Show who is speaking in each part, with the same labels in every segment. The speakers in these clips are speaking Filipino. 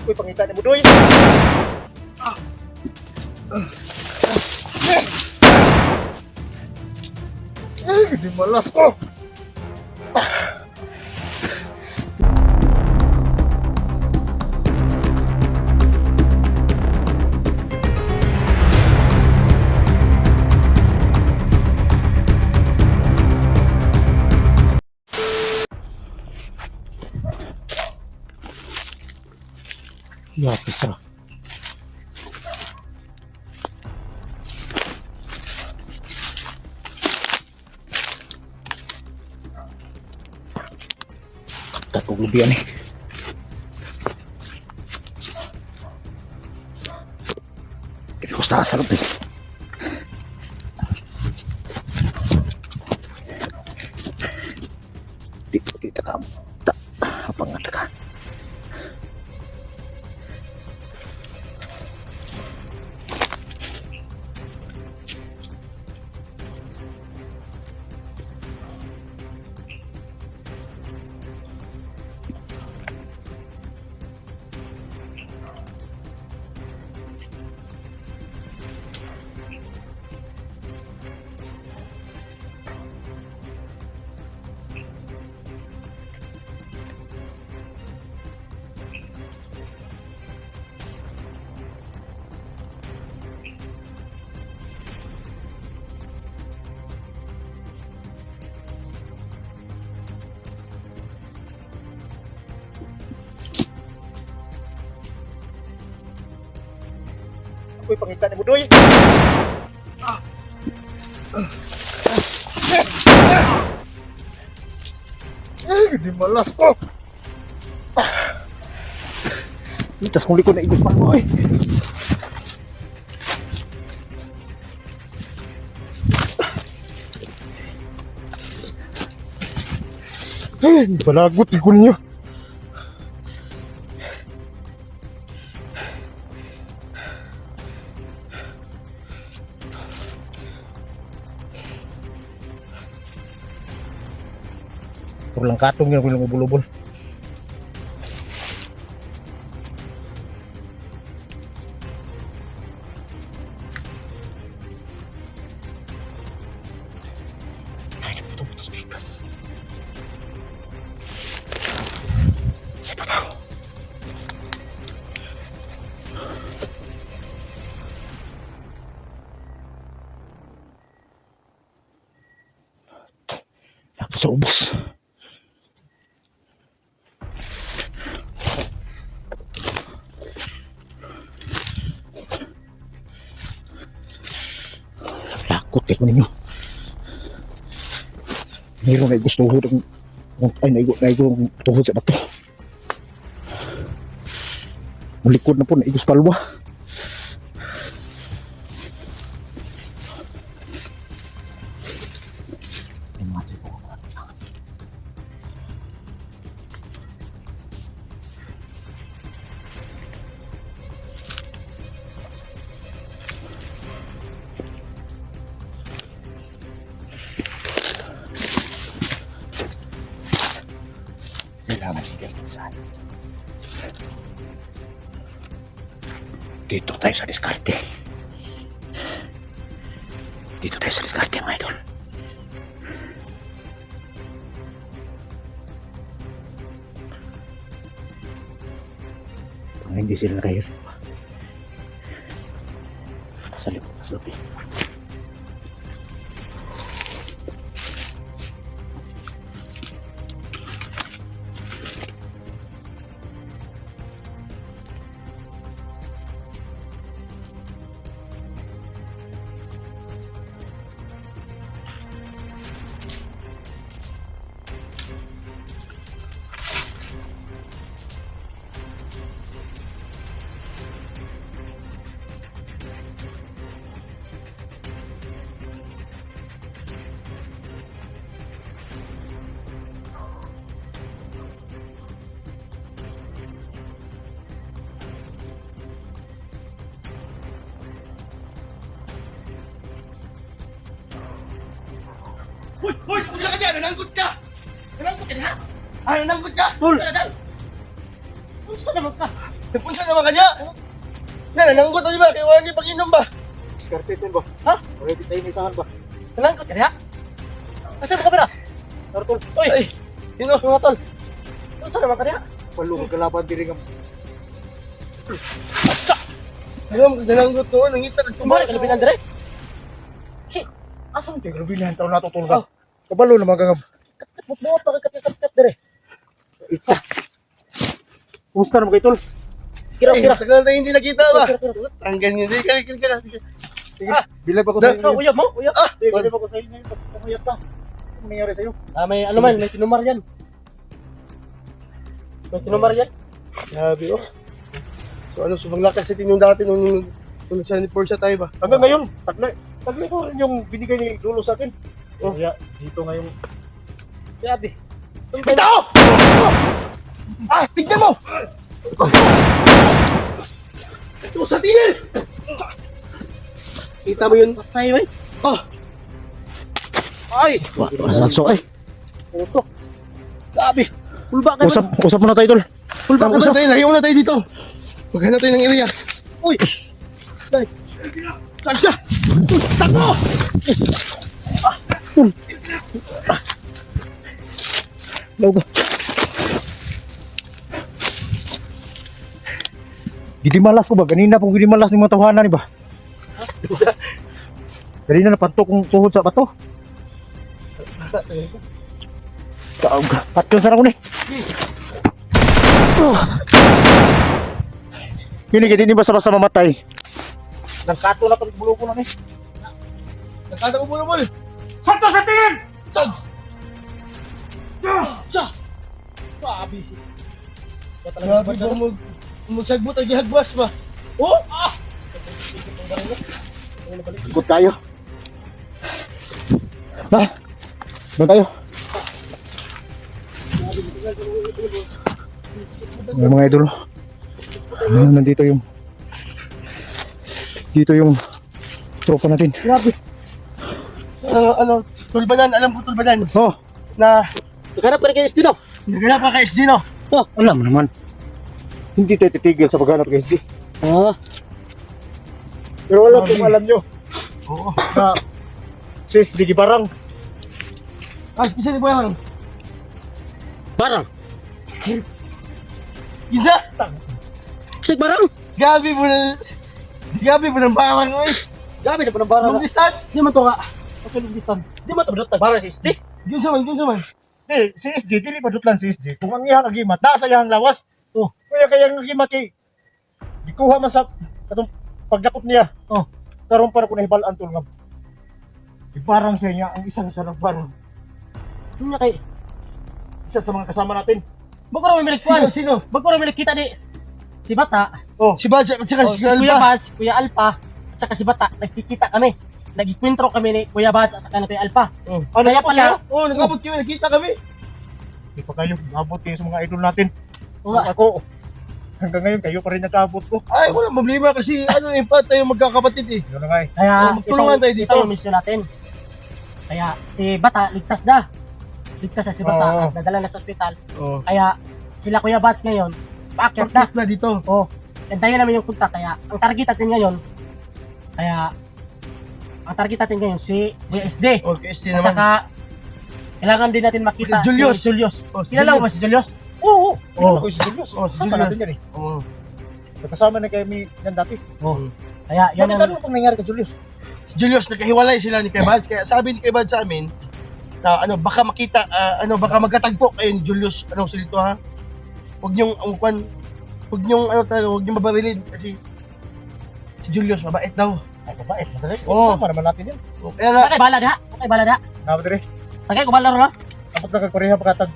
Speaker 1: Uy, pangita ni Budoy. Di malas ko. Ya, bisa. Takut lebih nih. Ini costa asal lebih. Tidak kamu. Tak apa ngatakan. Uy, pangita ni Budoy. Di malas ko. Itas muli ko na ikot pa mo eh. Balagot ko ninyo. Pulang katong yang bilang ubul-ubul. Ay, putus bebas. Siapa tahu. Aku sa ubos. Takot kayo ninyo. Mayroon na gusto tuhod ay naigo tuhod sa bato. Malikod na po na igos kalwa. Dito tayo sa diskarte. Dito tayo sa diskarte, mga idol. Kung hindi sila nakahirap pa. Kasalip, kasalip.
Speaker 2: Hoy! Hoy! Unsa ka dyan? Nananggot ka! Nananggot ka na! Ah, nananggot ka! Tol! Unsa naman ka? Punsa naman kanya. Nananggot na di ba? Kaya wala yung pag-inom ba?
Speaker 1: Diskarte tol ba?
Speaker 2: Ha?
Speaker 1: Ready tayo ni isahan ba?
Speaker 2: Nananggot kanya? Asa mo kamera?
Speaker 1: Tol,
Speaker 2: Uy! Sino? Mga tol. Punsa naman kanya?
Speaker 1: palugod kalaban diri nga.
Speaker 2: Alam, nananggot ko. Nangita.
Speaker 3: Kumari ka labinan dire.
Speaker 1: Asan tayo bilhan taon nato tol ka? Kabalo na magagab.
Speaker 3: Buot pa ka kapit dire.
Speaker 1: Kumusta naman kay tol?
Speaker 2: Kira. Tagal na hindi nakita ba? Ang ganyan. Sige, kira.
Speaker 1: Sige, bilag ako sa
Speaker 3: So,
Speaker 1: inyo.
Speaker 3: uyab mo, uyab.
Speaker 1: Sige, bilag ako sa inyo. Pagkakuyat ka. Ano nangyari sa'yo?
Speaker 3: May ano man, may tinumar yan. May tinumar yan.
Speaker 2: Sabi oh. So ano, subang lakas sa yung dati nung sa ni Porsche tayo ba?
Speaker 1: Hanggang ngayon, taglay ko rin yung binigay ni Dulo sa akin.
Speaker 2: Oh.
Speaker 1: Kaya dito ngayong...
Speaker 3: Grabe.
Speaker 2: Bitaw! Ah, tignan mo! Ito sa tingin! Kita mo yun?
Speaker 3: Patay, wey.
Speaker 2: Oh!
Speaker 3: Ay!
Speaker 1: Masalso ay.
Speaker 3: Ano to? Grabe. Pulba ka
Speaker 1: Usap muna tayo tol.
Speaker 2: Pulpa ka na tayo, lahiyo na tayo dito. Maghanap tayo ng area.
Speaker 3: Uy! Dai.
Speaker 2: Saan ka? Tako!
Speaker 1: Logo. Gidimalas ko ba? Ganina pong gidimalas ni mga tawanan ni ba? Ganina napantok kong tuhod sa bato. Patyo sa ko ni. Kini gid hindi basta-basta mamatay. Nangkato na pag bulo ko na ni.
Speaker 2: Nakata ko muna mo.
Speaker 3: Santo sa tingin!
Speaker 2: Saan?
Speaker 3: Grabe.
Speaker 2: Grabe ba mo? Magsagbot ay gihagwas ba? Oh! Ah!
Speaker 1: Ikot tayo. Ha? Doon tayo. Mga idol. Nandito yung tropa natin.
Speaker 2: Grabe. Tulbanan, alam ko tulbanan.
Speaker 1: Oh,
Speaker 2: Na,
Speaker 3: Naghanap ka rin kayo dito.
Speaker 2: naghanap ka kay SD, no?
Speaker 1: oh, alam mo naman. Hindi tayo titigil sa paghanap kay SD.
Speaker 3: Ah.
Speaker 1: Pero alam kung alam nyo
Speaker 2: Oo.
Speaker 1: na si SD gibarang.
Speaker 2: Ah, isa ni Boyang.
Speaker 3: Barang.
Speaker 2: Kinsa?
Speaker 3: Sig barang.
Speaker 2: Gabi mo na. Gabi mo ng bawang, oy.
Speaker 3: Grabe na po ng barang.
Speaker 2: Long distance.
Speaker 3: Di man to nga. Okay, long distance. Di man to berdot barang si Steve.
Speaker 2: Yun saman.
Speaker 1: Si SD, dili padutlan si SD. Kung ang iyang agimat, nasa iyang lawas. Oh, kaya ang agimat kay gikuha man sa katong pagdakot niya.
Speaker 3: Oh.
Speaker 1: Karon para ko nahibalaan tol nga. Ibarang siya niya ang isang sa nagbarang.
Speaker 3: Yun nga kay.
Speaker 1: Isa sa mga kasama natin.
Speaker 3: Bago na may milikwan.
Speaker 2: Sino?
Speaker 3: Bago na may kita di. Si Bata.
Speaker 1: Oh,
Speaker 2: Si Badja at saka
Speaker 3: Oh,
Speaker 2: si
Speaker 3: si Kuya
Speaker 2: Alba.
Speaker 3: Bats, Kuya Alpa, at saka si Bata, nagkikita kami. Nag-ikwentro kami ni Kuya Bats at saka ni Kuya Alpa.
Speaker 2: Oh,
Speaker 3: Kaya pala,
Speaker 2: oh, nagabot kayo, nakita kami.
Speaker 1: di pa kayo abot kayo sa mga idol natin.
Speaker 3: Oo.
Speaker 1: Ako, hanggang ngayon kayo pa rin nag-abot ko.
Speaker 2: Ay, walang problema kasi tayo magkakapatid eh.
Speaker 1: Yun na nga eh.
Speaker 3: kaya
Speaker 2: magtulungan tayo dito.
Speaker 3: ito yung mission natin. Kaya si Bata, ligtas na. Ligtas na si Bata
Speaker 1: Oo.
Speaker 3: at nadala na sa ospital.
Speaker 2: Oh.
Speaker 3: Kaya sila Kuya Bats ngayon, paakyat na.
Speaker 2: Bakit na dito?
Speaker 3: Oh, antayin namin yung punta. Kaya ang target natin ngayon, si DSD.
Speaker 2: Oh, KSD
Speaker 3: At
Speaker 2: naman.
Speaker 3: saka, kailangan din natin makita
Speaker 2: Si Julius.
Speaker 3: si Julius.
Speaker 2: Oh,
Speaker 3: Kilala mo ba si Julius? Oo.
Speaker 1: Oh, ako si Julius.
Speaker 2: Oh, si
Speaker 1: Kasama
Speaker 2: Julius.
Speaker 1: natin yan eh.
Speaker 2: Oh.
Speaker 1: Kasama na kami yan dati.
Speaker 3: Oh. Kaya yan
Speaker 1: Bakit
Speaker 3: ang
Speaker 1: ano pang nangyari kay Julius?
Speaker 2: Julius, nagkahiwalay sila ni Kay Bads. Kaya sabi ni Kay Bads sa amin, na baka makita, baka magkatagpo kayo ni Julius. Silito ha? Huwag niyong, huwag niyong mabarilin kasi si Julius, mabait daw.
Speaker 1: Ay, mabait. Madali.
Speaker 2: Oo.
Speaker 1: Kasama naman natin yan.
Speaker 2: Kaya na,
Speaker 3: Takay bala da. Takay bala da.
Speaker 1: Naman dire.
Speaker 3: Takay ko bala ro na.
Speaker 1: Kapag nagkakoreha pagkatag.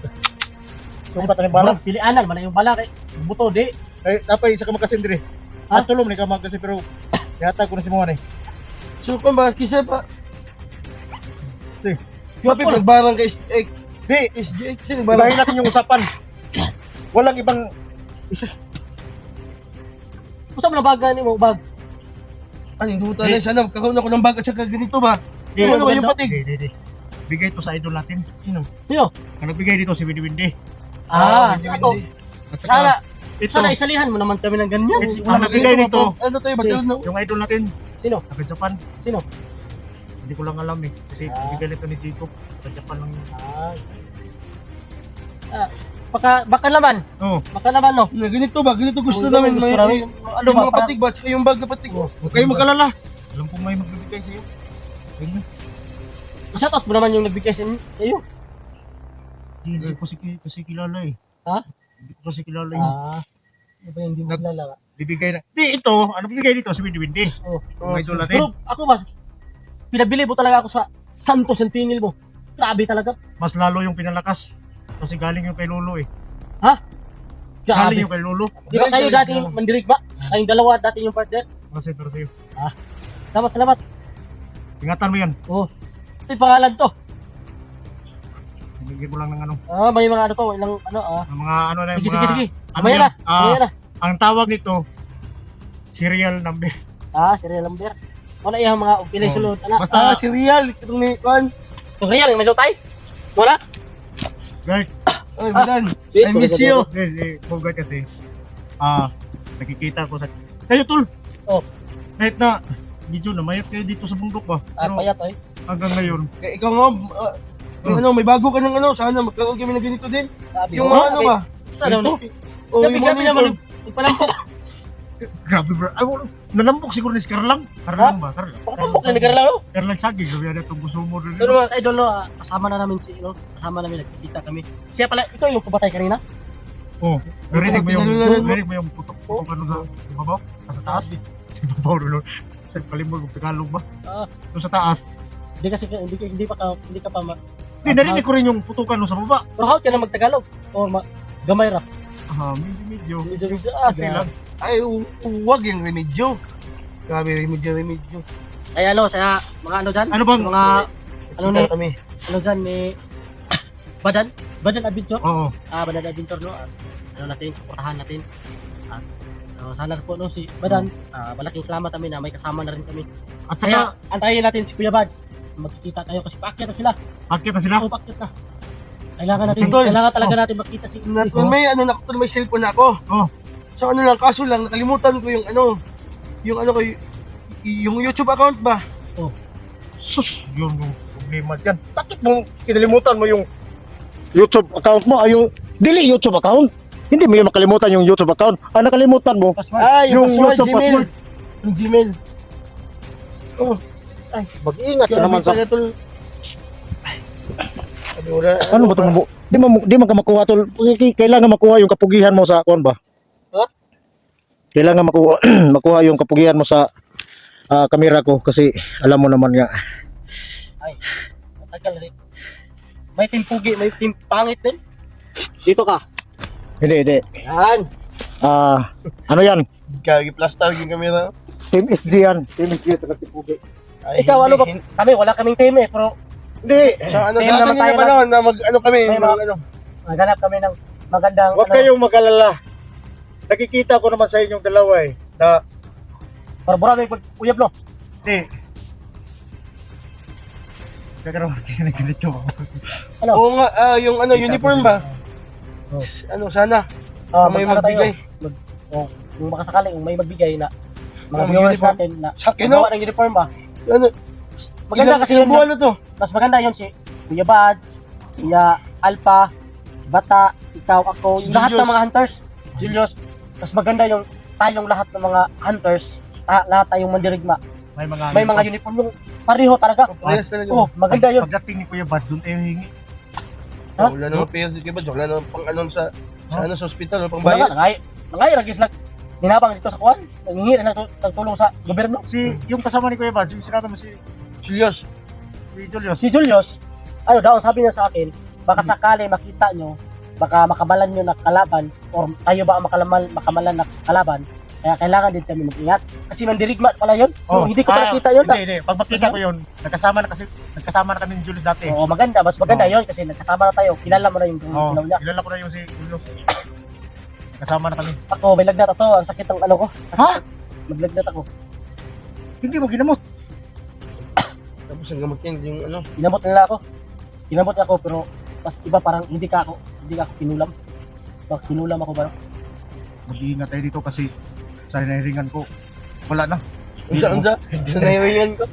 Speaker 1: Kung patan yung bala.
Speaker 3: Bro, pilianan man yung bala kay buto di.
Speaker 1: Ay, napay isa ka magkasin dire.
Speaker 3: Ha?
Speaker 1: Tulong ni ka magkasin pero yata ko na si Mohan eh.
Speaker 2: so kung ba, kisa pa,
Speaker 1: Di.
Speaker 2: Grabe, nagbarang kay
Speaker 1: Di.
Speaker 2: SJ. Kasi
Speaker 1: Ibahin
Speaker 2: nagbarang.
Speaker 1: natin yung usapan. Walang ibang isa.
Speaker 3: Usa man baga ni mo bag.
Speaker 2: Ano, yung duta na sana, magkakaroon ako ng bag at saka ganito ba?
Speaker 1: Di.
Speaker 2: Ano ba yung patig?
Speaker 1: Di. Bigay to sa idol natin. Sino?
Speaker 3: Sino?
Speaker 1: Ang nagbigay dito si Windy Windy.
Speaker 3: Ah,
Speaker 2: Hindi,
Speaker 3: ako.
Speaker 2: hindi.
Speaker 1: At
Speaker 3: Sana
Speaker 1: saka ito,
Speaker 3: Sana isalihan mo naman kami ng ganyan.
Speaker 1: ang nagbigay nito,
Speaker 2: Ano tayo ba?
Speaker 3: Si-
Speaker 2: No?
Speaker 1: yung idol natin,
Speaker 3: Sino?
Speaker 1: taga Japan.
Speaker 3: Sino?
Speaker 1: Hindi ko lang alam eh. Kasi
Speaker 3: Ah.
Speaker 1: bigay nito ni Tito. Taga Japan lang yun.
Speaker 3: Baka naman.
Speaker 1: Oo.
Speaker 3: Baka naman, no?
Speaker 2: Ganito ba? Ganito gusto
Speaker 3: Oo,
Speaker 2: namin.
Speaker 3: gusto
Speaker 2: May,
Speaker 3: namin. Ano
Speaker 2: yung
Speaker 3: ba?
Speaker 2: mga patig ba? Tsaka yung bag na patig.
Speaker 1: Oh,
Speaker 2: Huwag kayo magkalala.
Speaker 1: Alam ko may magbibigay sa'yo. Ayun.
Speaker 3: Shoutout mo naman yung nagbigay sa iyo.
Speaker 1: Hindi ko kasi kilala eh.
Speaker 3: Ha?
Speaker 1: Hindi ko kasi kilala eh.
Speaker 3: Ano ba yung hindi mo kilala?
Speaker 1: Bibigay na. Di ito, ano bibigay dito? Si Windy Windy.
Speaker 3: Oh.
Speaker 1: Yung idol natin.
Speaker 3: Pero ako ba, pinabili mo talaga ako sa Santo Centennial mo. Grabe talaga.
Speaker 1: Mas lalo yung pinalakas. Kasi galing yung kay Lolo eh. Galing
Speaker 3: Grabe.
Speaker 1: yung kay Lolo.
Speaker 3: Di ba kayo dati yung mandirig ba? Kayong dalawa dati yung partner?
Speaker 1: Kasi pero sa'yo.
Speaker 3: Salamat.
Speaker 1: Ingatan mo yan.
Speaker 3: Ito yung pangalan to.
Speaker 1: Bigyan ko lang ng ano.
Speaker 3: May mga ano to, ilang ano
Speaker 1: Ng mga ano na yung
Speaker 3: Sige,
Speaker 1: mga...
Speaker 3: sige.
Speaker 1: Ano
Speaker 3: Mamaya
Speaker 1: yun?
Speaker 3: na. Mamaya na.
Speaker 1: Ang tawag nito, serial number.
Speaker 3: Serial number. Wala yung mga pinay sulod.
Speaker 1: Basta-
Speaker 2: Si Real. Itong ni Juan.
Speaker 3: Yung real, may tay? Wala?
Speaker 1: Guys,
Speaker 2: Ay, Madan. I miss you.
Speaker 1: Bogart kasi, nakikita ko sa... Kayo tol!
Speaker 3: Oh.
Speaker 1: Kahit na, medyo namayat kayo dito sa bundok ba? Pero
Speaker 3: Payat eh.
Speaker 1: hanggang ngayon,
Speaker 2: Kaya ikaw nga, ano, may bago ka ng ano. Sana magkaroon kami ng ganito din.
Speaker 3: Sabi
Speaker 2: Yung
Speaker 3: ko,
Speaker 2: mga ano ba?
Speaker 3: Sana no.
Speaker 2: O yung
Speaker 3: Gabi naman
Speaker 2: monitor.
Speaker 3: yung palampok.
Speaker 1: grabe bro. Ay, nalampok siguro ni Carlang. Carlang ba?
Speaker 3: Pakampok na nagkarala no?
Speaker 1: Carlang Sagi, gabi na itong gusto mo rin.
Speaker 3: Pero mga idol no, kasama na namin si no, kasama namin nagkikita kami. Siya pala, ito yung pumatay kanina.
Speaker 1: Oh, narinig mo yung,
Speaker 2: Narinig mo?
Speaker 1: narinig mo yung putok ano sa ibabaw? Sa taas? Sa ibabaw rin. Sa kalimog ng Tagalog ba? Doon sa taas.
Speaker 3: Hindi kasi hindi ka pa
Speaker 1: Hindi, narinig ko rin yung putukan no sa baba.
Speaker 3: Pero how ka na magtagalog? O gamay ra.
Speaker 1: Medyo.
Speaker 3: Medyo
Speaker 1: Okay lang.
Speaker 2: Ay, huwag yung remedyo. Grabe, remedyo.
Speaker 3: Ay ano, sa mga ano dyan?
Speaker 1: Ano bang-
Speaker 3: Mga ano
Speaker 2: Kita
Speaker 3: ni
Speaker 2: kami.
Speaker 3: ano dyan ni Badan Adventure?
Speaker 1: Oo.
Speaker 3: Badan Adventure no. Ano natin, suportahan natin. At sana po no si Badan, malaking salamat kami na may kasama na rin kami.
Speaker 1: At
Speaker 3: Kaya
Speaker 1: saka,
Speaker 3: antayin natin si Kuya Bads. Magkikita tayo kasi paakyat na sila.
Speaker 1: akit na sila.
Speaker 3: Paakyat na. Kailangan
Speaker 2: Tol.
Speaker 3: talaga natin makita si Steve.
Speaker 2: Kung may ano na may cellphone na ako.
Speaker 1: Oh.
Speaker 2: So ano lang, kaso lang nakalimutan ko yung yung YouTube account ba?
Speaker 1: Sus, yun yung problema dyan. Bakit mo kinalimutan mo yung YouTube account mo? Yung dili YouTube account. Hindi mo yung makalimutan yung YouTube account. Ang nakalimutan mo,
Speaker 3: Password.
Speaker 2: Yung
Speaker 1: Yung
Speaker 2: password,
Speaker 1: YouTube
Speaker 2: Gmail.
Speaker 1: password.
Speaker 2: Yung Gmail.
Speaker 1: ay, mag-iingat ka naman sa...
Speaker 2: Tol. Wala,
Speaker 1: Ano ba itong... Di man ka makuha tol. Kailangan makuha yung kapugihan mo sa kuwan ba?
Speaker 3: What?
Speaker 1: Kailangan makuha yung kapugihan mo sa kamera ko kasi alam mo naman nga.
Speaker 3: Ay, matagal rin. May team pugi, may team pangit din. Dito ka.
Speaker 1: Hindi.
Speaker 3: Yan.
Speaker 1: Ano yan?
Speaker 2: Kagi plaster yung camera.
Speaker 1: Team SG yan. Team SG taga Tipugi.
Speaker 2: Ay,
Speaker 3: Ikaw ano ba?
Speaker 2: hindi.
Speaker 3: Kami, wala kaming team eh. Pero
Speaker 1: Hindi.
Speaker 2: So ano,
Speaker 3: Team naman
Speaker 2: dati
Speaker 3: tayo
Speaker 2: nyo pa noon na mag ano kami,
Speaker 3: May mga-
Speaker 2: ano.
Speaker 3: maghanap kami ng magandang
Speaker 1: Huwag kayong mag-alala. Nakikita ko naman sa inyong dalawa eh. Na,
Speaker 3: Barbara may uyab no.
Speaker 1: hindi. Kakaroon kayo ganito.
Speaker 3: Ano?
Speaker 2: Oo nga, yung ano, uniform ba?
Speaker 3: Oh.
Speaker 2: Ano, sana. May
Speaker 3: Magkano tayo?
Speaker 2: magbigay.
Speaker 3: Kung makasakali, kung may magbigay na mga
Speaker 2: May
Speaker 3: viewers
Speaker 2: uniform.
Speaker 3: natin na
Speaker 2: Sa akin,
Speaker 3: magawa ng uniform ba?
Speaker 2: Ano,
Speaker 3: Maganda kasi yun.
Speaker 2: buwan na to.
Speaker 3: Mas maganda yun si Kuya Bads, Kuya Alpha, Bata, ikaw, ako, yung lahat
Speaker 2: Julius.
Speaker 3: ng mga hunters. Julius, mas maganda yung tayong lahat ng mga hunters, lahat tayong mandirigma. May mga uniform yung pareho talaga.
Speaker 2: Parehas talaga.
Speaker 3: Oh, maganda yun.
Speaker 1: Pagdating ni Kuya Bas, doon tayo hingi.
Speaker 3: Ha?
Speaker 2: Wala naman pera si Kiba, wala naman pang anon sa ano sa ospital, pang
Speaker 3: Wala
Speaker 2: bayad.
Speaker 3: nga, nangay, ragis lang. Ninabang dito sa kuwan, nangingi na ng tulong sa gobyerno.
Speaker 1: Yung kasama ni Kuya Bas, yung sinabi mo si
Speaker 2: Julius,
Speaker 1: Julius.
Speaker 3: Si Julius, ano daw, sabi niya sa akin, baka sakali makita nyo, baka makamalan nyo na kalaban, or tayo ba ang makamalan na kalaban, kaya kailangan din kami mag-ingat. Kasi mandirigma pala yun. Hindi ko pa nakita yun.
Speaker 1: Hindi. Pag makita ko yun, nagkasama na kami ni Julius dati.
Speaker 3: Oo, maganda. Mas maganda yun kasi nagkasama na tayo. Kilala mo na yung
Speaker 1: Oo,
Speaker 3: ilaw niya.
Speaker 1: kilala ko na yung si Julius. Nagkasama na kami.
Speaker 3: Ako, may lagnat ako. Ang sakit ng ano ko.
Speaker 1: Ha?
Speaker 3: Maglagnat ako.
Speaker 1: Hindi mo ginamot.
Speaker 2: tapos ang gamot yan, yung ano.
Speaker 3: Kinamot nila ako. Kinamot niya ako pero mas iba parang hindi ka ako kinulam. Bak kinulam ako parang.
Speaker 1: mag-iingat tayo dito kasi sa hinahiringan ko, wala na.
Speaker 2: Unsa? Sa nairingan ko.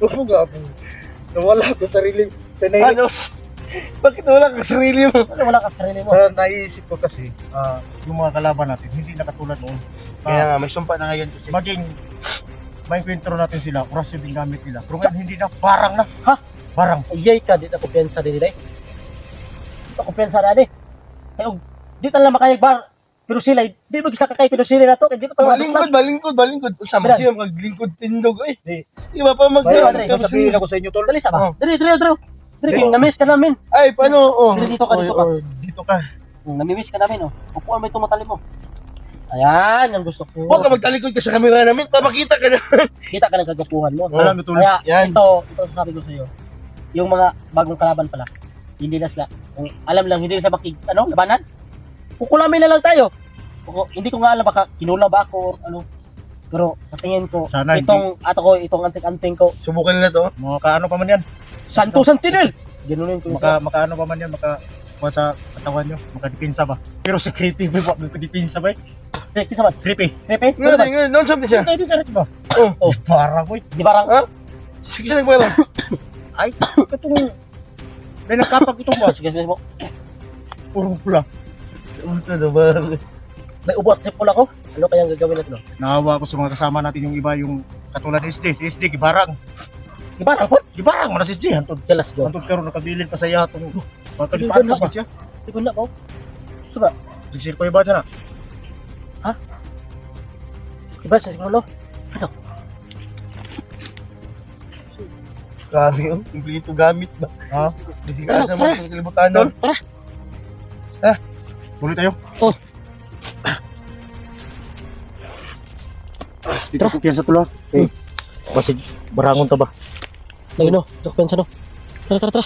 Speaker 1: Ano nga ako? Nawala ko sarili. Sa
Speaker 2: Ano? Bakit wala ka sarili mo?
Speaker 3: Ano wala ka sa sarili mo?
Speaker 1: Sa naisip ko kasi, yung mga kalaban natin, hindi na katulad noon.
Speaker 2: Kaya nga, may sumpa na ngayon kasi.
Speaker 1: Maging, may kwentro natin sila, oras yung gamit nila. Pero ngayon, hindi na, parang na.
Speaker 3: Ha?
Speaker 1: Parang.
Speaker 3: Iyay ka, di ta kumpiyansa din nila. Di ta kumpiyansa na di. Kaya di ta lang makayag bar. Pero sila, di ba gisa ka kay pero sila na to. Kaya di pa
Speaker 2: Balingkod. Usama
Speaker 3: Bilan.
Speaker 2: siya maglingkod tindog eh.
Speaker 1: Di.
Speaker 2: Di ba pa mag
Speaker 3: Bayo,
Speaker 1: Bayo,
Speaker 3: Andre,
Speaker 1: sabihin ako sa inyo, tol.
Speaker 3: Dali sa ba?
Speaker 2: Oh.
Speaker 3: Dali. Dali,
Speaker 1: Dito.
Speaker 3: namiss ka namin.
Speaker 2: Ay, paano? Oh.
Speaker 3: Dito ka.
Speaker 1: Dito ka.
Speaker 3: Namimiss ka namin, oh. Upuan mo itong matali mo. Ayan, yung gusto ko.
Speaker 2: Huwag ka magtalikod ka sa camera namin, papakita ka na.
Speaker 3: Kita ka ng kagapuhan mo.
Speaker 1: Alam mo, tol.
Speaker 3: Kaya,
Speaker 2: Yan.
Speaker 3: ito sasabi ko sa iyo. Yung mga bagong kalaban pala, hindi na sila, kung alam lang, hindi na sila labanan. Kukulamin na lang tayo. Hindi ko nga alam, baka kinula ba ako, or ano. Pero, sa tingin ko,
Speaker 1: Sana
Speaker 3: itong anting-anting ko,
Speaker 2: Subukan na to.
Speaker 1: Mga kaano pa man yan.
Speaker 3: Santo Santinel! Ganunin ko isa.
Speaker 1: Makaano pa man yan. Kuha sa katawan nyo. Makadipinsa ba? Pero si creepy ba? Makadipinsa ba?
Speaker 3: Sige, kisa man.
Speaker 1: Creepy.
Speaker 3: Pepe,
Speaker 2: Nga, nga, non-stop na siya.
Speaker 1: Hindi ka rin ba?
Speaker 3: Oh.
Speaker 1: Parang ko.
Speaker 3: Di ba
Speaker 2: Ha? Sige siya nagpala.
Speaker 1: Ay, itong... May nagkapag itong ba?
Speaker 3: Sige, sige mo.
Speaker 1: Purong pula.
Speaker 2: Ito na ba?
Speaker 3: May ubot sa pula ko. Ano kayang gagawin natin?
Speaker 1: Naawa ko sa mga kasama natin yung iba, yung katulad ni SD. Si SD, gibarang.
Speaker 3: Di ba, Alpon?
Speaker 1: Gibarang mo na si SD. Hantod.
Speaker 3: Galas go.
Speaker 1: Hantod karoon nakabilin pa sa iya itong...
Speaker 3: Hindi
Speaker 1: Pagkalipaan
Speaker 3: ko
Speaker 1: ka ba
Speaker 3: na-
Speaker 1: siya?
Speaker 3: Di ko na ko. Suba,
Speaker 1: Sisir ko iba siya na.
Speaker 3: di ba sa siguro?
Speaker 2: Grabe yun. Kumplito gamit ba?
Speaker 1: Ha?
Speaker 2: Hindi ka sa mga kalibutan nun.
Speaker 1: Tuloy tayo.
Speaker 3: Oh.
Speaker 1: Dito ko sa tula. Eh, basig barangon ta ba?
Speaker 3: Lagi no, dokumensa no. Tara.